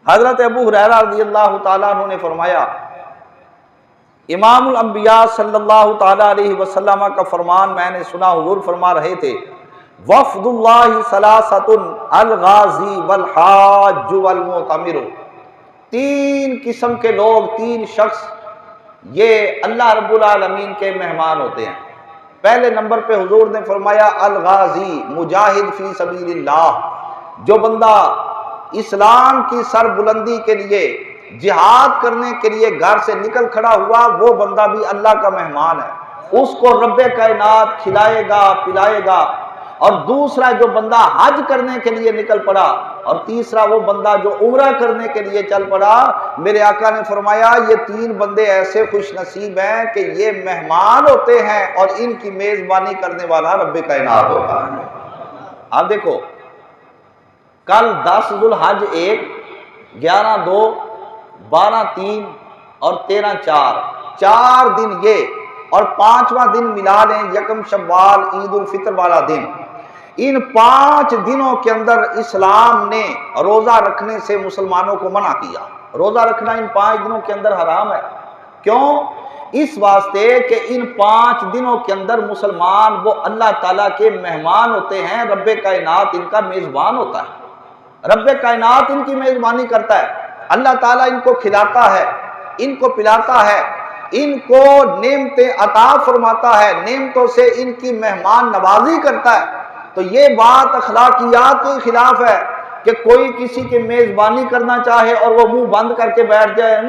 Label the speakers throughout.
Speaker 1: حضرت ابو ہریرہ رضی اللہ تعالیٰ عنہ نے فرمایا، امام الانبیاء صلی اللہ تعالیٰ علیہ وسلم کا فرمان میں نے سنا، حضور فرما رہے تھے، وفد اللہ ثلاثۃ الغازی والحاج والمعتمر، تین قسم کے لوگ، تین شخص یہ اللہ رب العالمین کے مہمان ہوتے ہیں۔ پہلے نمبر پہ حضور نے فرمایا الغازی، مجاہد فی سبیل اللہ، جو بندہ اسلام کی سر بلندی کے لیے جہاد کرنے کے لیے گھر سے نکل کھڑا ہوا، وہ بندہ بھی اللہ کا مہمان ہے، اس کو رب کائنات کھلائے گا پلائے گا۔ اور دوسرا جو بندہ حج کرنے کے لیے نکل پڑا، اور تیسرا وہ بندہ جو عمرہ کرنے کے لیے چل پڑا، میرے آقا نے فرمایا یہ تین بندے ایسے خوش نصیب ہیں کہ یہ مہمان ہوتے ہیں اور ان کی میزبانی کرنے والا رب کائنات ہوتا ہے۔ آپ دیکھو، کل 10 ذوالحج 1، 11/2، 12/3 اور 13/4، 4 دن یہ، اور 5واں دن ملا لیں یکم شوال عید الفطر والا دن۔ ان 5 دنوں کے اندر اسلام نے روزہ رکھنے سے مسلمانوں کو منع کیا۔ روزہ رکھنا ان 5 دنوں کے اندر حرام ہے۔ کیوں؟ اس واسطے کہ ان 5 دنوں کے اندر مسلمان وہ اللہ تعالیٰ کے مہمان ہوتے ہیں، رب کائنات ان کا میزبان ہوتا ہے، رب کائنات ان کی میزبانی کرتا ہے، اللہ تعالیٰ ان کو کھلاتا ہے، ان کو پلاتا ہے، ان کو نعمتیں عطا فرماتا ہے، نعمتوں سے ان کی مہمان نوازی کرتا ہے۔ تو یہ بات اخلاقیات کے خلاف ہے کہ کوئی کسی کی میزبانی کرنا چاہے اور وہ منہ بند کر کے بیٹھ جائے،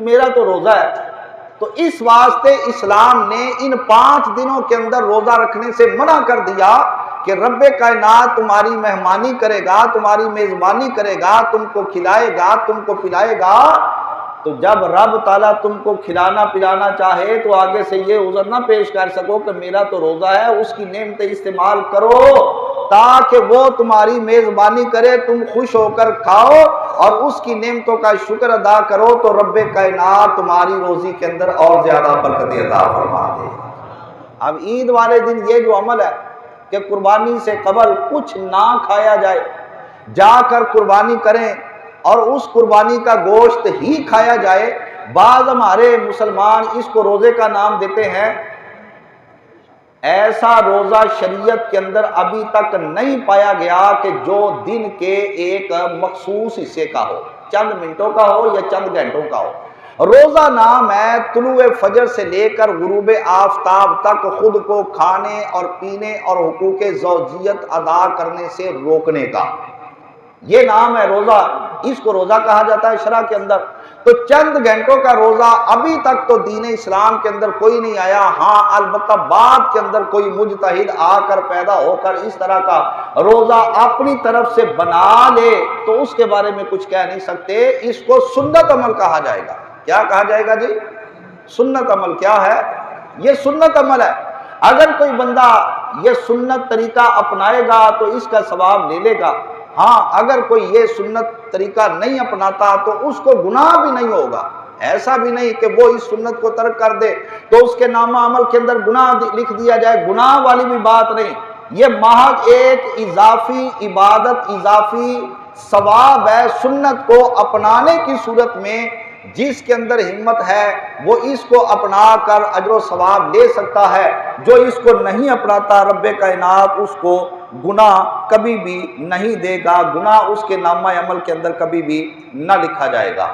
Speaker 1: میرا تو روزہ ہے۔ تو اس واسطے اسلام نے ان 5 دنوں کے اندر روزہ رکھنے سے منع کر دیا کہ رب کائنات تمہاری مہمانی کرے گا، تمہاری میزبانی کرے گا، تم کو کھلائے گا، تم کو پلائے گا۔ تو جب رب تعالیٰ تم کو کھلانا پلانا چاہے تو آگے سے یہ عذر نہ پیش کر سکو کہ میرا تو روزہ ہے، اس کی نعمتیں استعمال کرو تاکہ وہ تمہاری میزبانی کرے، تم خوش ہو کر کھاؤ اور اس کی نعمتوں کا شکر ادا کرو، تو رب کائنات تمہاری روزی کے اندر اور زیادہ برکت عطا فرما دے۔ اب عید والے دن یہ جو عمل ہے کہ قربانی سے قبل کچھ نہ کھایا جائے، جا کر قربانی کریں اور اس قربانی کا گوشت ہی کھایا جائے، بعض ہمارے مسلمان اس کو روزے کا نام دیتے ہیں۔ ایسا روزہ شریعت کے اندر ابھی تک نہیں پایا گیا کہ جو دن کے ایک مخصوص حصے کا ہو، چند منٹوں کا ہو یا چند گھنٹوں کا ہو۔ روزہ نام ہے طلوع فجر سے لے کر غروب آفتاب تک خود کو کھانے اور پینے اور حقوق زوجیت ادا کرنے سے روکنے کا، یہ نام ہے روزہ۔ اس کو روزہ کہا جاتا ہے شرع کے اندر۔ تو چند گھنٹوں کا روزہ ابھی تک تو دین اسلام کے اندر کوئی نہیں آیا۔ ہاں البتہ بعد کے اندر کوئی مجتہد آ کر پیدا ہو کر اس طرح کا روزہ اپنی طرف سے بنا لے تو اس کے بارے میں کچھ کہہ نہیں سکتے۔ اس کو سنت عمل کہا جائے گا۔ کیا کہا جائے گا جی؟ سنت عمل کیا ہے؟ یہ سنت عمل ہے۔ اگر کوئی بندہ یہ سنت طریقہ اپنائے گا تو اس کا ثواب لے لے گا۔ ہاں اگر کوئی یہ سنت طریقہ نہیں اپناتا تو اس کو گناہ بھی نہیں ہوگا۔ ایسا بھی نہیں کہ وہ اس سنت کو ترک کر دے تو اس کے نامہ عمل کے اندر گناہ لکھ دیا جائے، گناہ والی بھی بات نہیں۔ یہ محض ایک اضافی عبادت، اضافی ثواب ہے۔ سنت کو اپنانے کی صورت میں جس کے اندر ہمت ہے وہ اس کو اپنا کر اجر و ثواب لے سکتا ہے، جو اس کو نہیں اپناتا رب کائنات اس کو گناہ کبھی بھی نہیں دے گا، گناہ اس کے نامہ عمل کے اندر کبھی بھی نہ لکھا جائے گا۔